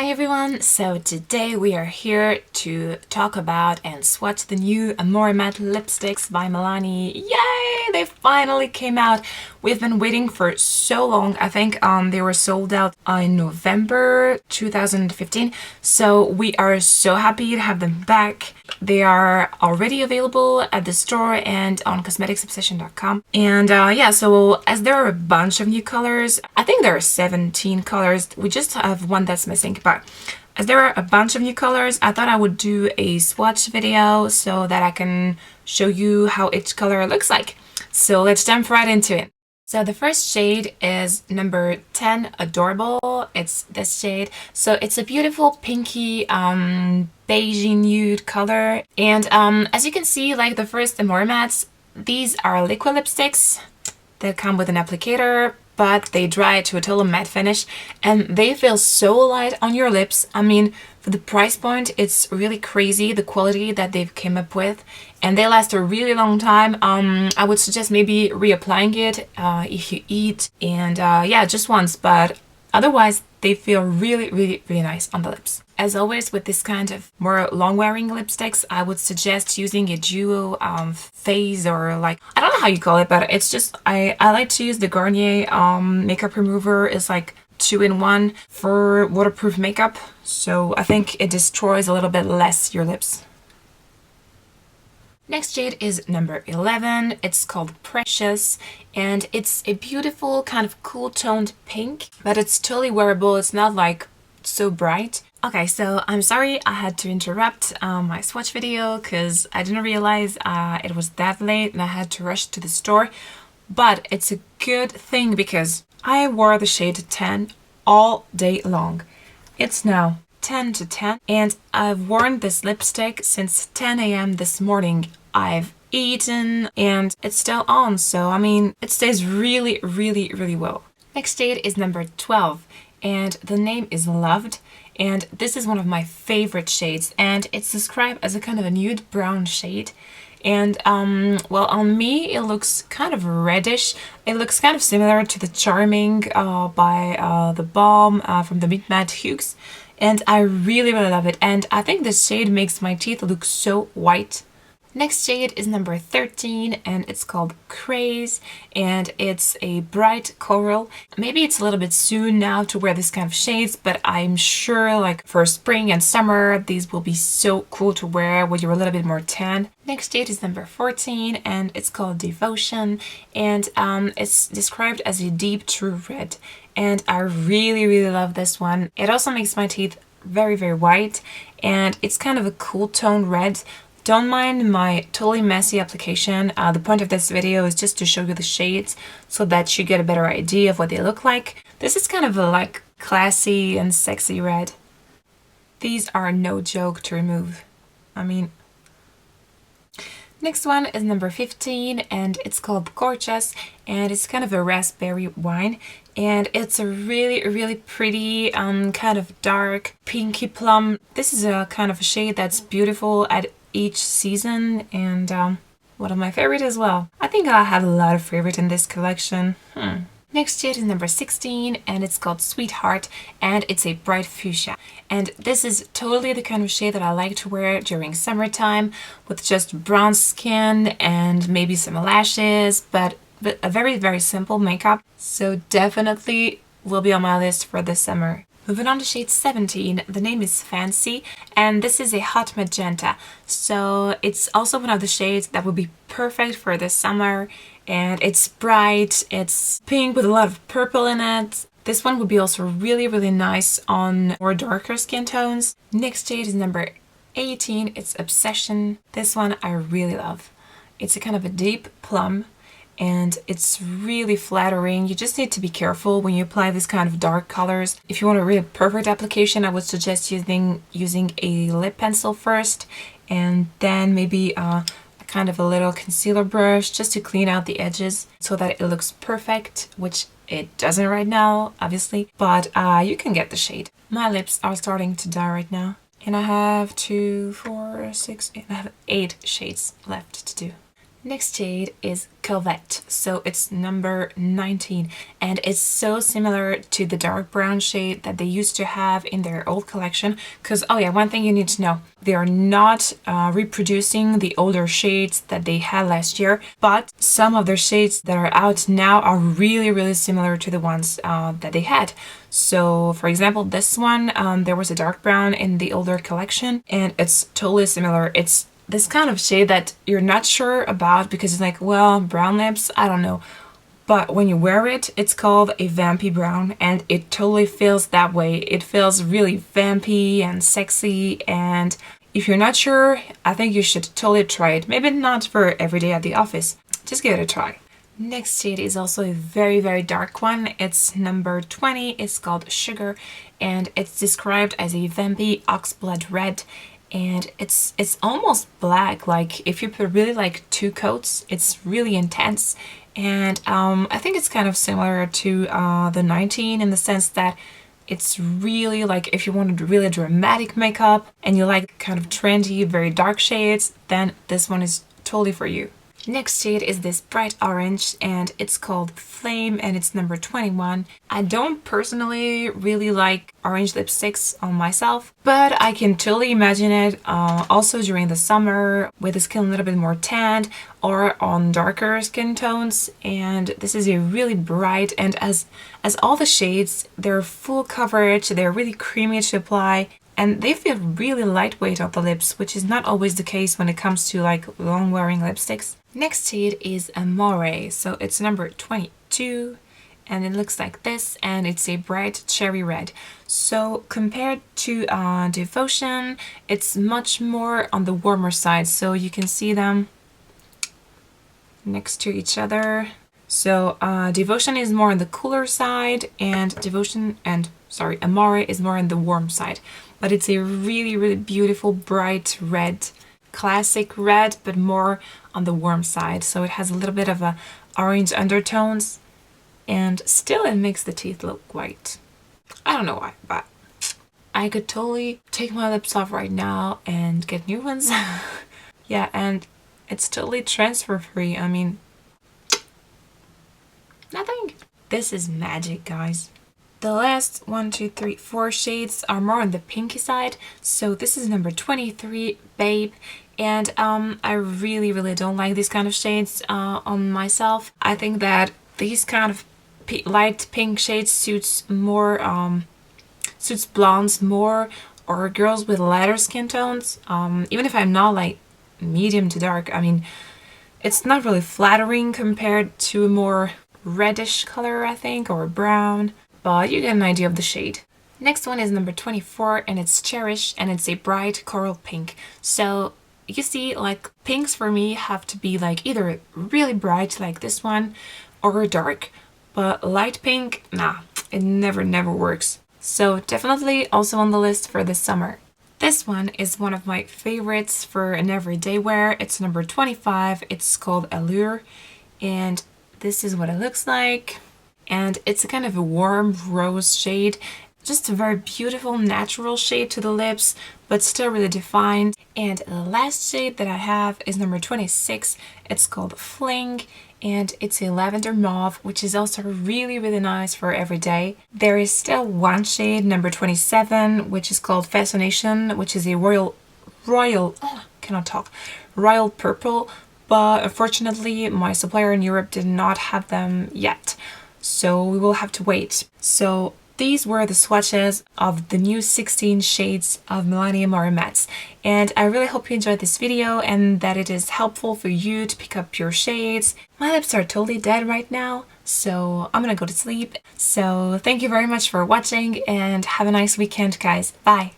Hi everyone, so today we are here to talk about and swatch the new Amore matte lipsticks by Milani. Yay! They finally came out. We've been waiting for so long. I think they were sold out in November 2015, so we are so happy to have them back. They are already available at the store and on cosmeticsobsession.com. And yeah, so as there are a bunch of new colors, I think there are 17 colors. We just have one that's missing, but as there are a bunch of new colors, I thought I would do a swatch video so that I can show you how each color looks like. So let's jump right into it. So the first shade is number 10, Adorable. It's this shade. So it's a beautiful pinky beigey nude color. And as you can see, like the first Amore mattes, these are liquid lipsticks that come with an applicator, but they dry to a total matte finish and they feel so light on your lips. I mean, for the price point, it's really crazy the quality that they've came up with, and they last a really long time. I would suggest maybe reapplying it if you eat, and yeah, just once, but otherwise they feel really nice on the lips. As always with this kind of more long-wearing lipsticks, I would suggest using a duo phase, or like, I don't know how you call it, but it's just, I like to use the Garnier makeup remover. It's like 2-in-1 for waterproof makeup, so I think it destroys a little bit less your lips. Next shade is number 11. It's called Precious, and it's a beautiful kind of cool toned pink, but it's totally wearable. It's not like so bright. Okay, so I'm sorry I had to interrupt my swatch video because I didn't realize it was that late and I had to rush to the store, but it's a good thing because I wore the shade 10 all day long. It's now 10 to 10 and I've worn this lipstick since 10 a.m. this morning. I've eaten and it's still on, so I mean, it stays really well. Next shade is number 12 and the name is Loved, and this is one of my favorite shades, and it's described as a kind of a nude brown shade. And well, on me it looks kind of reddish. It looks kind of similar to the Charming by the Balm from the Meet Matte Hugues, and I really love it, and I think this shade makes my teeth look so white. Next shade is number 13 and it's called Craze, and it's a bright coral. Maybe it's a little bit soon now to wear this kind of shades, but I'm sure like for spring and summer these will be so cool to wear when you're a little bit more tan. Next shade is number 14 and it's called Devotion, and it's described as a deep true red, and I really love this one. It also makes my teeth very white, and it's kind of a cool tone red. Don't mind my totally messy application. The point of this video is just to show you the shades so that you get a better idea of what they look like. This is kind of a like classy and sexy red. These are no joke to remove. I mean, next one is number 15 and it's called Gorgeous, and it's kind of a raspberry wine, and it's a really pretty kind of dark pinky plum. This is a kind of a shade that's beautiful at each season, and one of my favorite as well. I think I have a lot of favorite in this collection. Next shade is number 16 and it's called Sweetheart, and it's a bright fuchsia, and this is totally the kind of shade that I like to wear during summertime with just brown skin and maybe some lashes, but a very simple makeup, so definitely will be on my list for this summer. Moving on to shade 17, the name is Fancy, and this is a hot magenta, so it's also one of the shades that would be perfect for this summer, and it's bright, it's pink with a lot of purple in it. This one would be also really nice on more darker skin tones. Next shade is number 18, it's Obsession. This one I really love. It's a kind of a deep plum, and it's really flattering. You just need to be careful when you apply this kind of dark colors. If you want a really perfect application, I would suggest using a lip pencil first, and then maybe a kind of a little concealer brush just to clean out the edges so that it looks perfect, which it doesn't right now, obviously, but you can get the shade. My lips are starting to die right now, and I have 2, 4, 6, 8, I have 8 shades left to do. Next shade is Covette, so it's number 19, and it's so similar to the dark brown shade that they used to have in their old collection. Because, oh yeah, one thing you need to know, they are not reproducing the older shades that they had last year, but some of their shades that are out now are really similar to the ones that they had. So, for example, this one, there was a dark brown in the older collection, and it's totally similar. It's this kind of shade that you're not sure about because it's like, well, brown lips, I don't know. But when you wear it, it's called a vampy brown, and it totally feels that way. It feels really vampy and sexy, and if you're not sure, I think you should totally try it. Maybe not for every day at the office. Just give it a try. Next shade is also a very dark one. It's number 20. It's called Sugar, and it's described as a vampy oxblood red. And it's almost black. Like if you put really like 2 coats, it's really intense. And I think it's kind of similar to the 19 in the sense that it's really like if you wanted really dramatic makeup and you like kind of trendy, very dark shades, then this one is totally for you. Next shade is this bright orange, and it's called Flame, and it's number 21. I don't personally really like orange lipsticks on myself, but I can totally imagine it also during the summer with the skin a little bit more tanned or on darker skin tones. And this is a really bright, and as all the shades, they're full coverage, they're really creamy to apply. And they feel really lightweight on the lips, which is not always the case when it comes to like long wearing lipsticks. Next shade is Amore, so it's number 22, and it looks like this, and it's a bright cherry red. So compared to Devotion, it's much more on the warmer side, so you can see them next to each other. So Devotion is more on the cooler side, and Amore is more on the warm side. But it's a really beautiful bright red, classic red, but more on the warm side. So it has a little bit of a orange undertones, and still it makes the teeth look white. I don't know why, but I could totally take my lips off right now and get new ones. Yeah, and it's totally transfer free. I mean, nothing. This is magic, guys. The last 1, 2, 3, 4 shades are more on the pinky side. So this is number 23, Babe. And I really don't like these kind of shades on myself. I think that these kind of light pink shades suits more, suits blondes more, or girls with lighter skin tones. Even if I'm not like medium to dark, I mean, it's not really flattering compared to a more reddish color, I think, or brown. But you get an idea of the shade. Next one is number 24, and it's Cherish, and it's a bright coral pink. So you see, like, pinks for me have to be like either really bright like this one or dark, but light pink, nah, it never works. So definitely also on the list for this summer. This one is one of my favorites for an everyday wear. It's number 25. It's called Allure, and this is what it looks like. And it's a kind of a warm rose shade, just a very beautiful natural shade to the lips, but still really defined. And the last shade that I have is number 26. It's called Fling, and it's a lavender mauve, which is also really nice for every day. There is still one shade, number 27, which is called Fascination, which is a royal purple, but unfortunately my supplier in Europe did not have them yet. So we will have to wait. So these were the swatches of the new 16 shades of Milani Amore mattes. And I really hope you enjoyed this video and that it is helpful for you to pick up your shades. My lips are totally dead right now, so I'm gonna go to sleep. So thank you very much for watching and have a nice weekend, guys. Bye!